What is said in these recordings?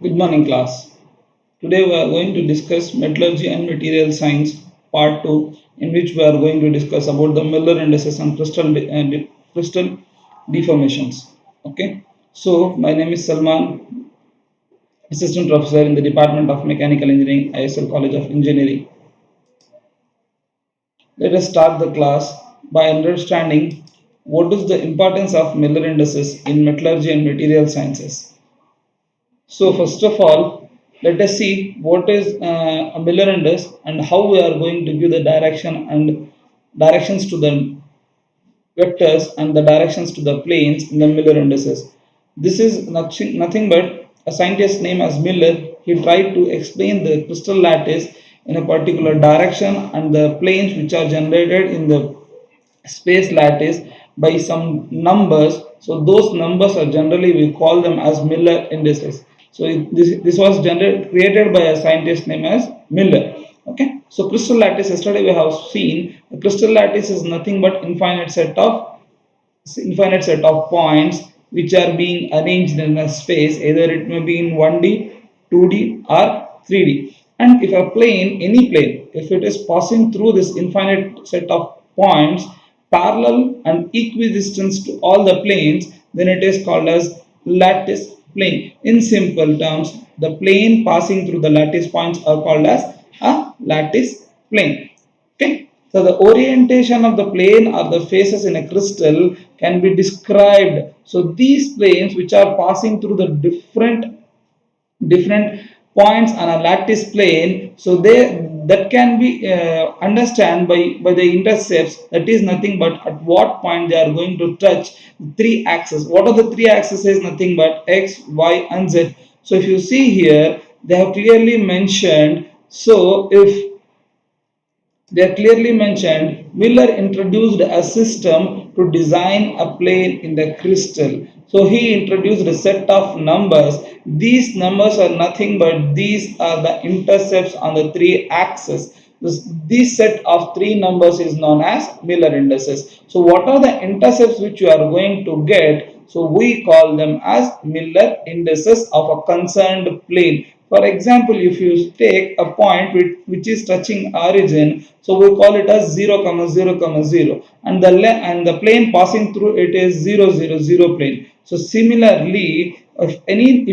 Good morning, class. Today we are going to discuss metallurgy and material science part 2, in which we are going to discuss about the Miller indices and crystal deformations. Okay, so my name is Salman, assistant professor in the Department of Mechanical Engineering, ISL College of Engineering. Let us start the class by understanding what is the importance of Miller indices in metallurgy and material sciences. So first of all, let us see what is a Miller index and how we are going to give the direction and directions to the vectors and the directions to the planes in the Miller indices. This is nothing but a scientist named as Miller. He tried to explain the crystal lattice in a particular direction and the planes which are generated in the space lattice by some numbers. So those numbers are generally we call them as Miller indices. So this was created by a scientist named as Miller. Okay. So crystal lattice. Yesterday we have seen the crystal lattice is nothing but infinite set of points which are being arranged in a space. Either it may be in 1D, 2D, or 3D. And if a plane, any plane, if it is passing through this infinite set of points parallel and equidistant to all the planes, then it is called as lattice plane. In simple terms, the plane passing through the lattice points are called as a lattice plane. Okay. So the orientation of the plane or the faces in a crystal can be described. So these planes which are passing through the different points on a lattice plane, so they that can be understand by the intercepts, that is nothing but at what point they are going to touch three axes. What are the three axes? Is nothing but x, y, and z. So if you see here, they have clearly mentioned. So if they are clearly mentioned, Miller introduced a system to design a plane in the crystal. So he introduced a set of numbers. These numbers are nothing but these are the intercepts on the three axes. This set of three numbers is known as Miller indices. So what are the intercepts which you are going to get? So we call them as Miller indices of a concerned plane. For example, if you take a point which is touching origin, so we call it as 0, 0, 0, and the plane passing through it is 0, 0, 0 plane. So similarly, if any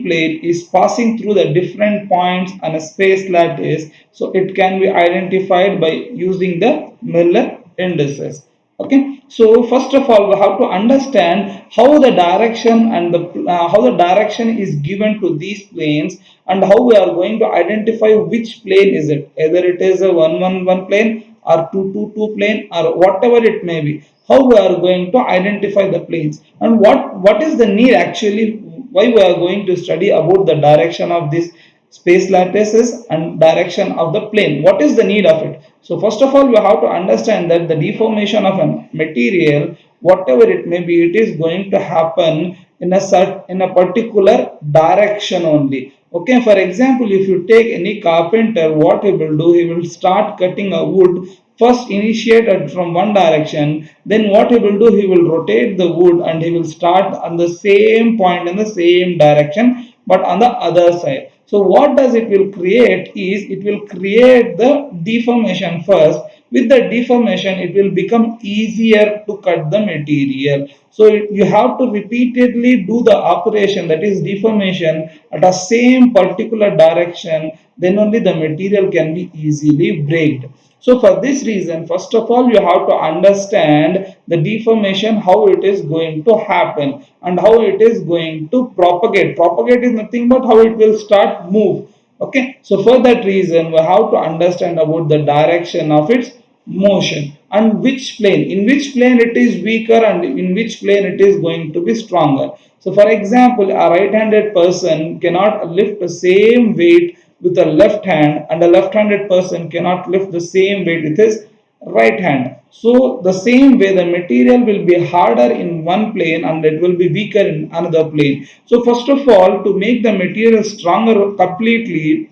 plane is passing through the different points on a space lattice, so it can be identified by using the Miller indices. Okay, so first of all we have to understand how the direction and how the direction is given to these planes, and how we are going to identify which plane is it, either it is a 111 plane or 222 plane or whatever it may be. How we are going to identify the planes, and what is the need actually, why we are going to study about the direction of this space lattices and direction of the plane. What is the need of it? So first of all, we have to understand that the deformation of a material, whatever it may be, it is going to happen in a particular direction only. Okay, for example, if you take any carpenter, what he will do, he will start cutting a wood first initiated from one direction. Then what he will do, he will rotate the wood and he will start on the same point in the same direction but on the other side. So what does it will create is, it will create the deformation first. With the deformation, it will become easier to cut the material. So you have to repeatedly do the operation, that is deformation, at a same particular direction. Then only the material can be easily braked. So for this reason, first of all, you have to understand the deformation, how it is going to happen and how it is going to propagate. Propagate is nothing but how it will start move. Okay, so for that reason, we have to understand about the direction of its motion and in which plane it is weaker and in which plane it is going to be stronger. So for example, a right-handed person cannot lift the same weight with a left hand, and a left-handed person cannot lift the same weight with his right hand. So the same way, the material will be harder in one plane and it will be weaker in another plane. So first of all, to make the material stronger completely,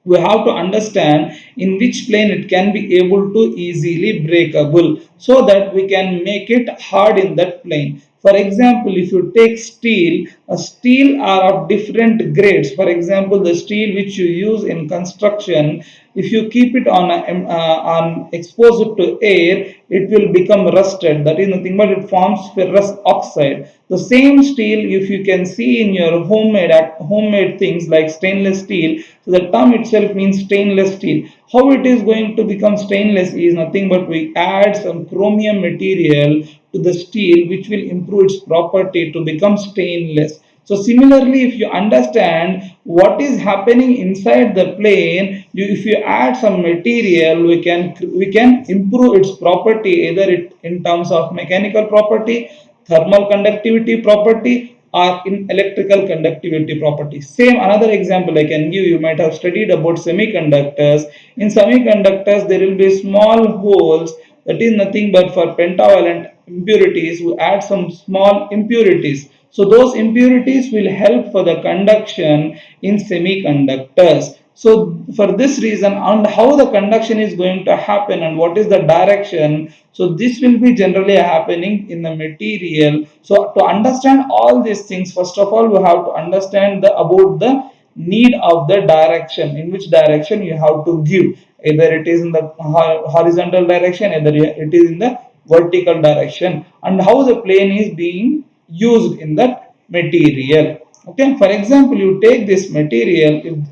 we have to understand in which plane it can be able to easily breakable, so that we can make it hard in that plane. For example, if you take steel, a steel are of different grades. For example, the steel which you use in construction, if you keep it on expose it to air, it will become rusted. That is nothing but it forms ferrous oxide. The same steel, if you can see in your homemade things like stainless steel, so the term itself means stainless steel. How it is going to become stainless is nothing but we add some chromium material to the steel which will improve its property to become stainless. So similarly, if you understand what is happening inside the plane, if you add some material, we can improve its property either in terms of mechanical property, thermal conductivity property, or in electrical conductivity property. Same another example I can give you might have studied about semiconductors. In semiconductors, there will be small holes that is nothing but for pentavalent impurities. We add some small impurities. So those impurities will help for the conduction in semiconductors. So for this reason, and how the conduction is going to happen and what is the direction, so this will be generally happening in the material. So to understand all these things, first of all we have to understand about the need of the direction, in which direction you have to give, either it is in the horizontal direction, either it is in the vertical direction, and how the plane is being used in that material. Okay, for example, you take this material,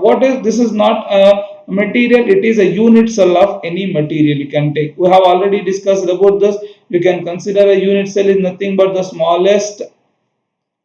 what is this is not a material, it is a unit cell of any material you can take. We have already discussed about this. You can consider a unit cell is nothing but the smallest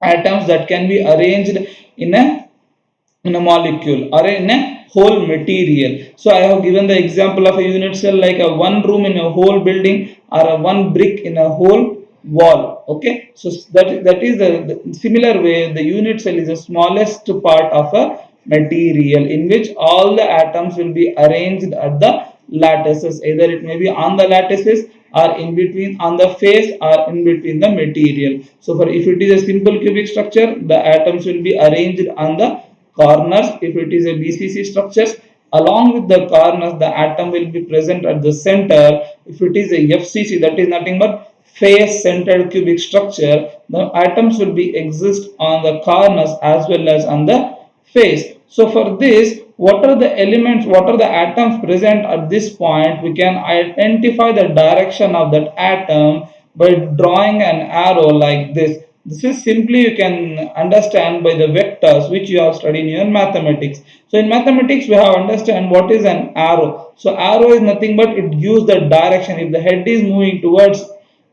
atoms that can be arranged in a molecule or in a whole material. So I have given the example of a unit cell like a one room in a whole building or a one brick in a whole wall. Okay, so that is the similar way the unit cell is the smallest part of a material in which all the atoms will be arranged at the lattices, either it may be on the lattices or in between on the face or in between the material. So for if it is a simple cubic structure, the atoms will be arranged on the corners. If it is a BCC structures, along with the corners the atom will be present at the center. If it is a FCC, that is nothing but face centered cubic structure, the atoms will be exist on the corners as well as on the face. So for this, what are the elements, what are the atoms present at this point, we can identify the direction of that atom by drawing an arrow like this. This is simply you can understand by the vectors which you have studied in your mathematics. So in mathematics we have understand what is an arrow. So arrow is nothing but it gives the direction. If the head is moving towards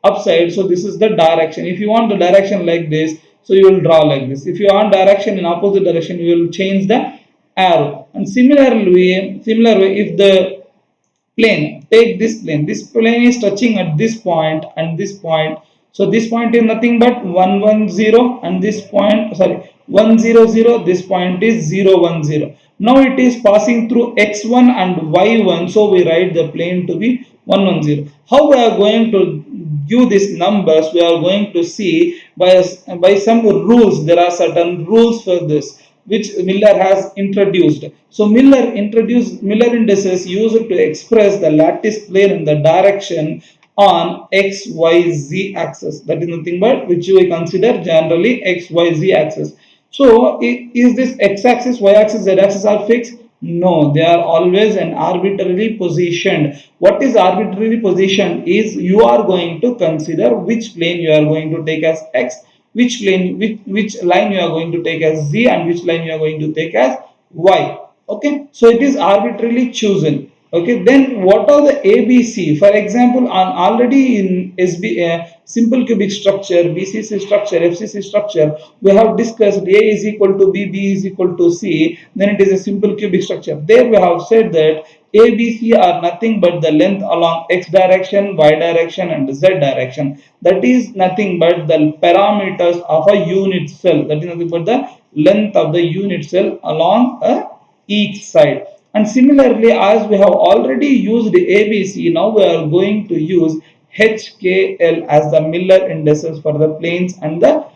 upside, so this is the direction. If you want the direction like this, so you will draw like this. If you want direction in opposite direction, you will change the arrow. And similar way if the plane, take this plane is touching at this point and this point, so this point is nothing but 110 and this point, sorry, 100, this point is 010. Now it is passing through x1 and y1, so we write the plane to be 110. How we are going to give these numbers, we are going to see by some rules. There are certain rules for this which Miller has introduced. So Miller indices used to express the lattice plane in the direction on XYZ axis. That is nothing but which we consider generally XYZ axis. So is this x-axis, y-axis, z-axis are fixed? No, they are always an arbitrarily positioned. What is arbitrarily positioned is you are going to consider which plane you are going to take as x, which line you are going to take as z, and which line you are going to take as y. Okay, so it is arbitrarily chosen. Okay, then what are the ABC? For example, on already in simple cubic structure, BCC structure, FCC structure, we have discussed A is equal to B is equal to C. Then it is a simple cubic structure. There we have said that ABC are nothing but the length along x direction, y direction, and z direction. That is nothing but the parameters of a unit cell. That is nothing but the length of the unit cell along each side. And similarly, as we have already used ABC, now we are going to use HKL as the Miller indices for the planes and the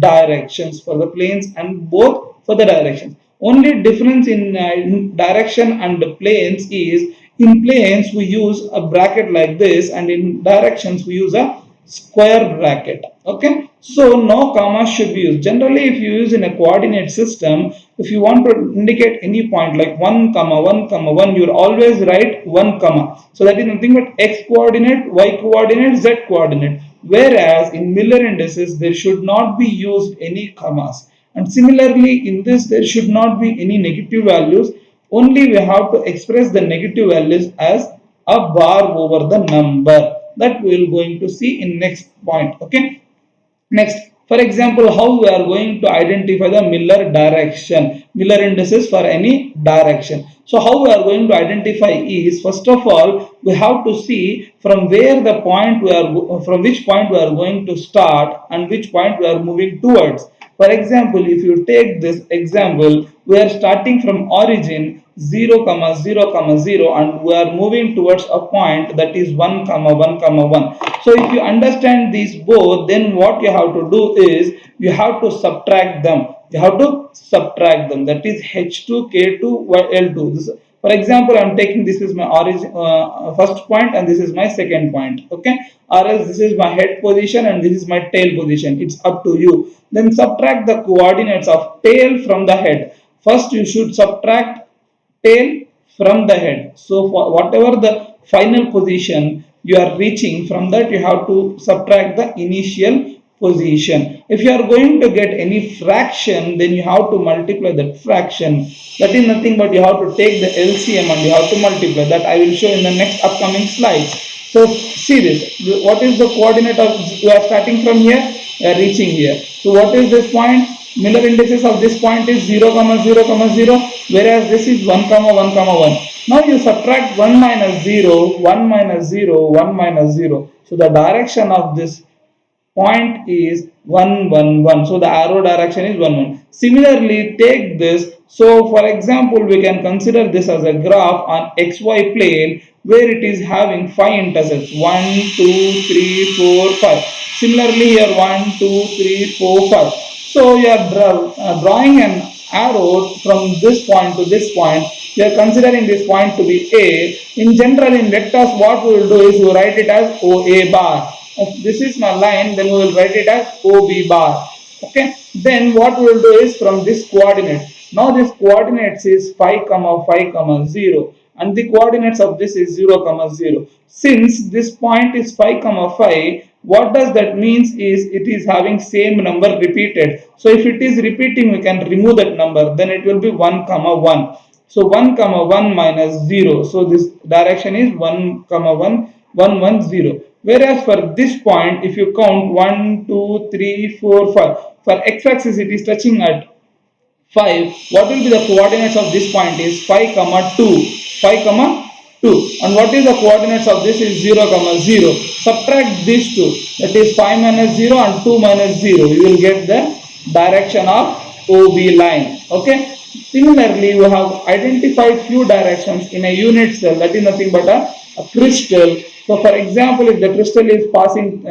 directions, for the planes and both for the directions. Only difference in direction and planes is in planes we use a bracket like this, and in directions we use a square bracket. Okay, so no comma should be used. Generally, if you use in a coordinate system, if you want to indicate any point like 1 comma 1 comma 1, you always write 1 comma. So that is nothing but x coordinate, y coordinate, z coordinate. Whereas in Miller indices, there should not be used any commas. And similarly, in this, there should not be any negative values. Only we have to express the negative values as a bar over the number. That we will going to see in next point. Okay. Next, for example, how we are going to identify the Miller direction, Miller indices for any direction. So how we are going to identify is, first of all, we have to see from where the point we are, from which point we are going to start and which point we are moving towards. For example, if you take this example, we are starting from origin 0 comma 0 comma 0 and we are moving towards a point that is 1 comma 1 comma 1. So if you understand these both, then what you have to do is you have to subtract them. You have to subtract them. That is H2, K2, L2. This, for example, I am taking this is my origin first point and this is my second point. Okay, or else this is my head position and this is my tail position. It's up to you. Then subtract the coordinates of tail from the head. First, you should subtract tail from the head. So for whatever the final position you are reaching, from that you have to subtract the initial position. If you are going to get any fraction, then you have to multiply that fraction. That is nothing but you have to take the LCM and you have to multiply. That I will show in the next upcoming slides. So see this. What is the coordinate of, we are starting from here, we are reaching here. So what is this point? Miller indices of this point is 0 comma 0 comma 0, whereas this is 1 comma 1 comma 1. Now you subtract 1 minus 0, 1 minus 0, 1 minus 0. So the direction of this point is 1 1 1. So the arrow direction is 1 1. Similarly, take this. So for example, we can consider this as a graph on xy plane where it is having 5 intercepts, 1 2 3 4 5. Similarly here 1 2 3 4 5. So you are drawing an arrow from this point to this point. You are considering this point to be A. In general, in vectors, what we will do is we will write it as OA bar. If this is my line, then we will write it as OB bar. Okay. Then what we will do is from this coordinate. Now this coordinates is 5 comma 5 comma 0 and the coordinates of this is 0 comma 0. Since this point is 5 comma 5, what does that means is it is having same number repeated. So if it is repeating, we can remove that number, then it will be 1 comma 1. So 1 comma 1 minus 0. So this direction is 1 comma 1 1 1 0. Whereas for this point, if you count 1 2 3 4 5, for x-axis it is touching at 5. What will be the coordinates of this point is 5 comma 2, 5 comma 2. And what is the coordinates of this is 0 comma 0. Subtract these two, that is 5 minus 0 and 2 minus 0. You will get the direction of OB line. Okay. Similarly, we have identified few directions in a unit cell, that is nothing but a crystal. So for example, if the crystal is passing,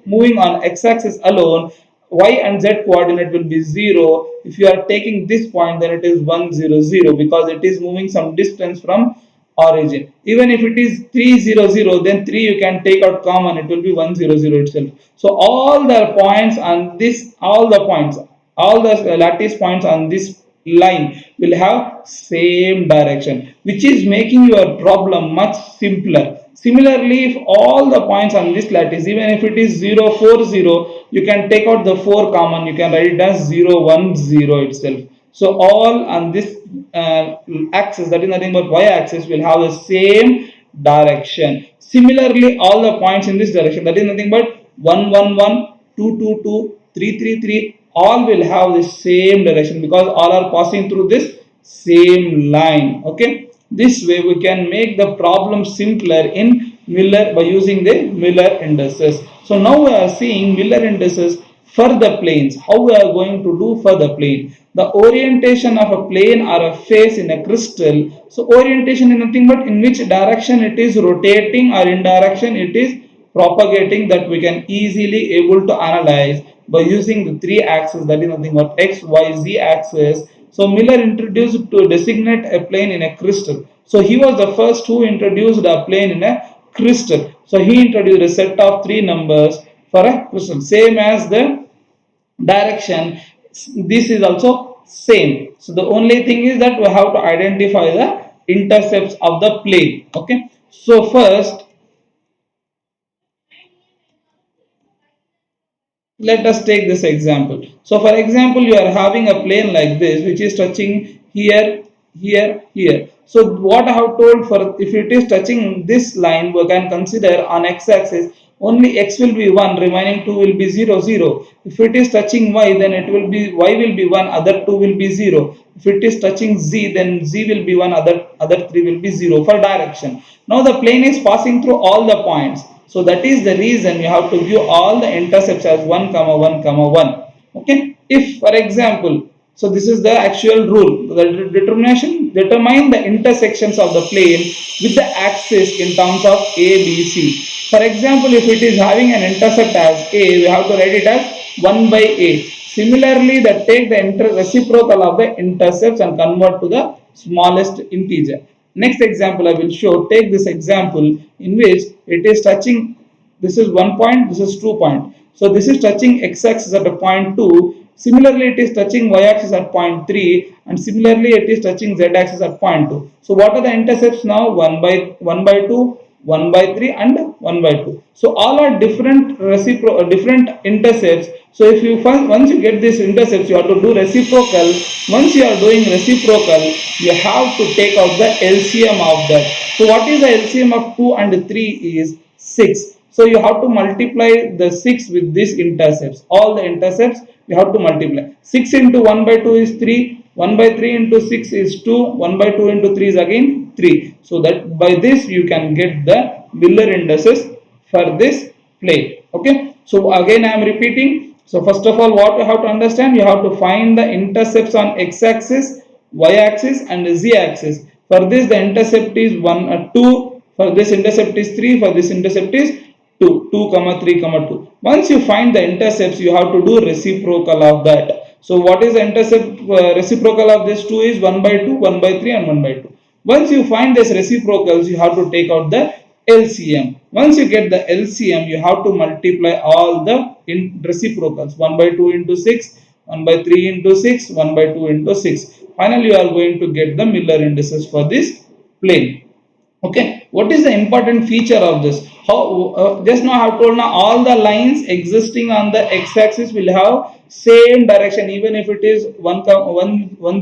moving on x-axis alone, y and z coordinate will be 0. If you are taking this point, then it is 1 0 0 because it is moving some distance from origin. Even if it is 3 0 0, then 3 you can take out common, it will be 1 0 0 itself. So all the points on this, all the lattice points on this line will have same direction, which is making your problem much simpler. Similarly, if all the points on this lattice, even if it is 0 4 0, you can take out the 4 common, you can write it as 0 1 0 itself. So all on this axis, that is nothing but y axis, will have the same direction. Similarly, all the points in this direction, that is nothing but 1 1 1, 2 2 2, 3 3 3, all will have the same direction because all are passing through this same line. Okay. This way we can make the problem simpler in Miller by using the Miller indices. So now we are seeing Miller indices for the planes. How we are going to do for the plane? The orientation of a plane or a face in a crystal. So orientation is nothing but in which direction it is rotating or in direction it is propagating, that we can easily able to analyze by using the three axes, that is nothing but x, y, z axis. So Miller introduced to designate a plane in a crystal. So he was the first who introduced a plane in a crystal. So he introduced a set of three numbers for a crystal, same as the direction. This is also same. So the only thing is that we have to identify the intercepts of the plane. Okay, so first let us take this example. So for example, you are having a plane like this which is touching here, here, here. So what I have told, for if it is touching this line, we can consider on x-axis only x will be 1, remaining 2 will be 0, 0. If it is touching y, then it will be y will be 1, other 2 will be 0. If it is touching z, then z will be 1, other 3 will be 0 for direction. Now the plane is passing through all the points. So that is the reason you have to view all the intercepts as 1 comma 1 comma 1. Okay. If for example, so this is the actual rule. The determine the intersections of the plane with the axis in terms of A, B, C. For example, if it is having an intercept as A, we have to write it as 1 by A. Similarly, that take the reciprocal of the intercepts and convert to the smallest integer. Next example I will show. Take this example in which it is touching, this is 1 point, this is 2 point. So this is touching x-axis at a point 2. Similarly, it is touching y-axis at point 3, and similarly it is touching z-axis at point 2. So what are the intercepts now? 1 by 2, 1 by 3 and 1 by 2. So all are different different intercepts. So if you once you get these intercepts, you have to do reciprocal. Once you are doing reciprocal, you have to take out the LCM of that. So what is the LCM of 2 and 3 is 6. So you have to multiply the 6 with these intercepts. All the intercepts you have to multiply. 6 into 1 by 2 is 3. 1 by 3 into 6 is 2. 1 by 2 into 3 is again 3. So that by this you can get the Miller indices for this plane. Okay. So again I am repeating. So first of all, what you have to understand, you have to find the intercepts on x-axis, y-axis and z-axis. For this the intercept is 1 2. For this intercept is 3. For this intercept is 2, 2 comma 3 comma 2. Once you find the intercepts, you have to do reciprocal of that. So what is the intercept reciprocal of this 2 is 1 by 2, 1 by 3 and 1 by 2. Once you find this reciprocals, you have to take out the LCM. Once you get the LCM, you have to multiply all the reciprocals. 1 by 2 into 6, 1 by 3 into 6, 1 by 2 into 6. Finally, you are going to get the Miller indices for this plane. Okay, what is the important feature of this? How just now I have told, now all the lines existing on the x-axis will have same direction, even if it is 1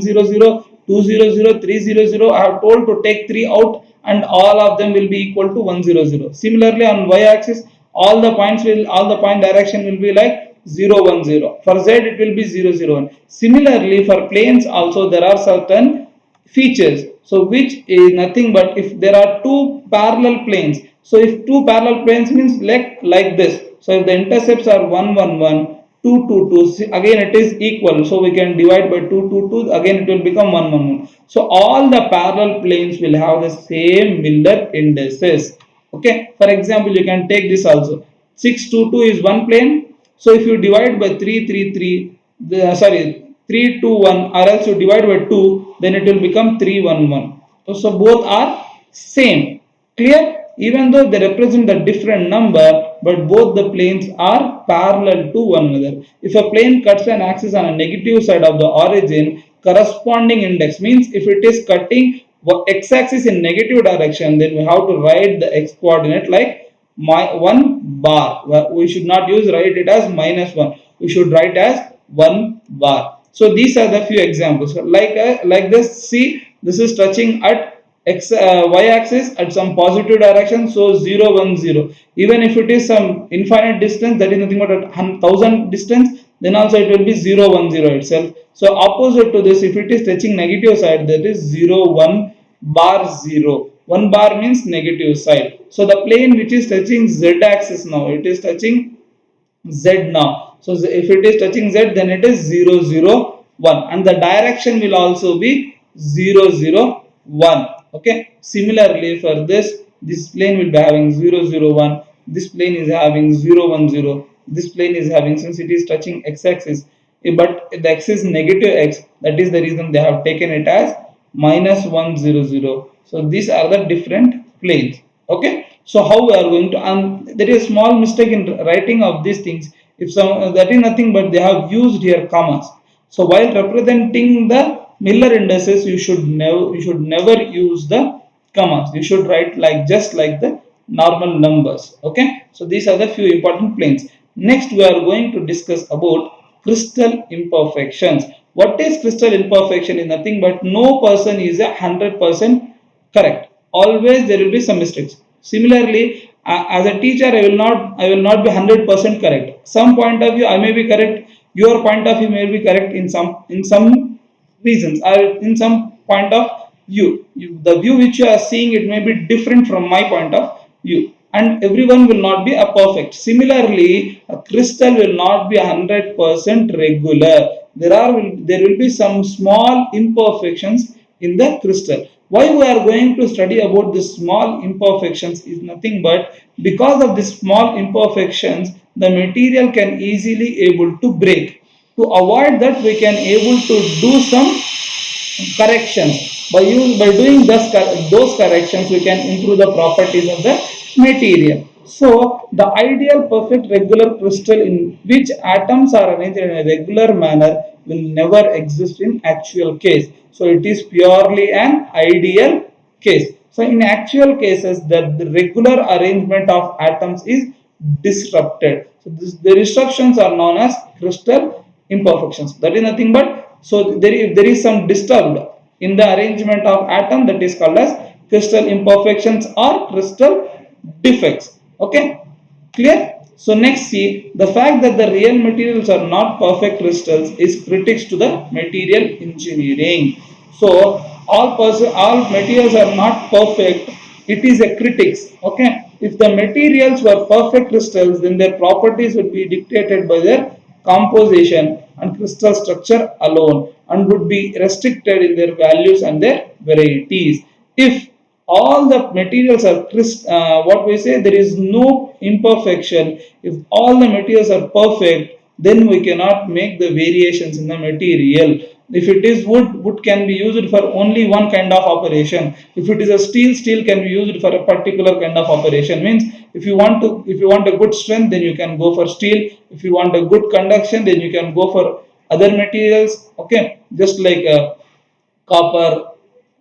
0 0 2 0 0 3 0 0. I have told to take 3 out and all of them will be equal to 1 0 0. Similarly on y-axis, all the point direction will be like 0 1 0. For z it will be 0 0 1. Similarly for planes also there are certain features. So which is nothing but if there are two parallel planes. So if two parallel planes means like this. So if the intercepts are 1 1 1, 2 2 2, again it is equal. So we can divide by 2 2 2, again it will become 1 1 1. So all the parallel planes will have the same Miller indices. Okay. For example, you can take this also. 6 2 2 is one plane. So if you divide by 3 3 3, sorry, 3 2 1, or else you divide by 2, then it will become 3 1 1. So both are same. Clear? Even though they represent a different number, but both the planes are parallel to one another. If a plane cuts an axis on a negative side of the origin, corresponding index means if it is cutting x-axis in negative direction, then we have to write the x coordinate like 1 bar. We should not use write it as -1. We should write as 1 bar. So these are the few examples. Like this, see, this is touching at y-axis at some positive direction, so 0 1 0. Even if it is some infinite distance, that is nothing but a 1000 distance, then also it will be 0 1 0 itself. So opposite to this, if it is touching negative side, that is 0 1 bar 0. 1 bar means negative side. So the plane which is touching z axis now, it is touching z now. So if it is touching z, then it is 0 0 1, and the direction will also be 0 0 1. Okay. Similarly for this plane will be having 0 0 1. This plane is having 0 1 0. This plane is having, since it is touching x-axis, but the x is negative x, that is the reason they have taken it as -1 0 0. So these are the different planes. Okay. So how we are going to, and there is small mistake in writing of these things. If some, that is nothing but they have used here commas. So while representing the Miller indices, you should never use the commas. You should write like just like the normal numbers. Okay. So these are the few important planes. Next, we are going to discuss about crystal imperfections. What is crystal imperfection? Is nothing but no person is 100% correct. Always there will be some mistakes. Similarly, as a teacher, I will not be 100% correct. Some point of view I may be correct. Your point of view may be correct in some reasons, or in some point of view. The view which you are seeing, it may be different from my point of view, and everyone will not be a perfect. Similarly, a crystal will not be 100% regular. There will be some small imperfections in the crystal. Why we are going to study about the small imperfections is nothing but because of these small imperfections, the material can easily able to break. To avoid that, we can able to do some corrections. By doing those corrections, we can improve the properties of the material. So the ideal perfect regular crystal in which atoms are arranged in a regular manner will never exist in actual case. So it is purely an ideal case. So in actual cases, the regular arrangement of atoms is disrupted. So the disruptions are known as crystal imperfections. That is nothing but, so there is some disturbed in the arrangement of atom, that is called as crystal imperfections or crystal defects. Okay, clear? So next, see the fact that the real materials are not perfect crystals is critics to the material engineering. So all materials are not perfect. It is a critics. Okay, if the materials were perfect crystals, then their properties would be dictated by their composition and crystal structure alone, and would be restricted in their values and their varieties. If all the materials are what we say, there is no imperfection. If all the materials are perfect, then we cannot make the variations in the material. If it is wood, wood can be used for only one kind of operation. If it is a steel, steel can be used for a particular kind of operation. Means if you want a good strength, then you can go for steel. If you want a good conduction, then you can go for other materials. Okay, just like copper.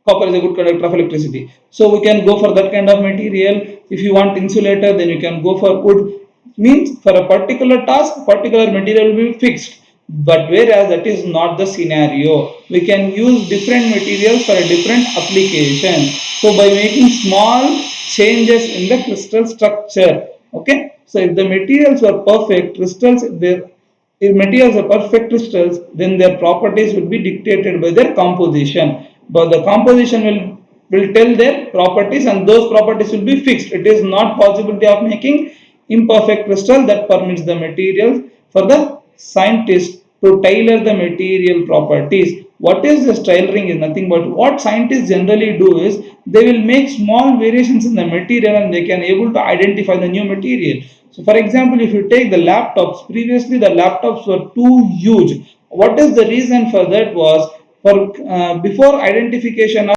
Copper is a good conductor of electricity. So we can go for that kind of material. If you want insulator, then you can go for wood. Means for a particular task, particular material will be fixed. But whereas that is not the scenario, we can use different materials for a different application. So by making small changes in the crystal structure, okay. So if the materials were perfect crystals, if materials are perfect crystals, then their properties will be dictated by their composition. But the composition will tell their properties, and those properties will be fixed. It is not possibility of making imperfect crystal that permits the materials for the scientist to tailor the material properties. What is this tailoring is nothing but what scientists generally do is they will make small variations in the material, and they can able to identify the new material. So for example, if you take the laptops, previously the laptops were too huge. What is the reason for that was, for before identification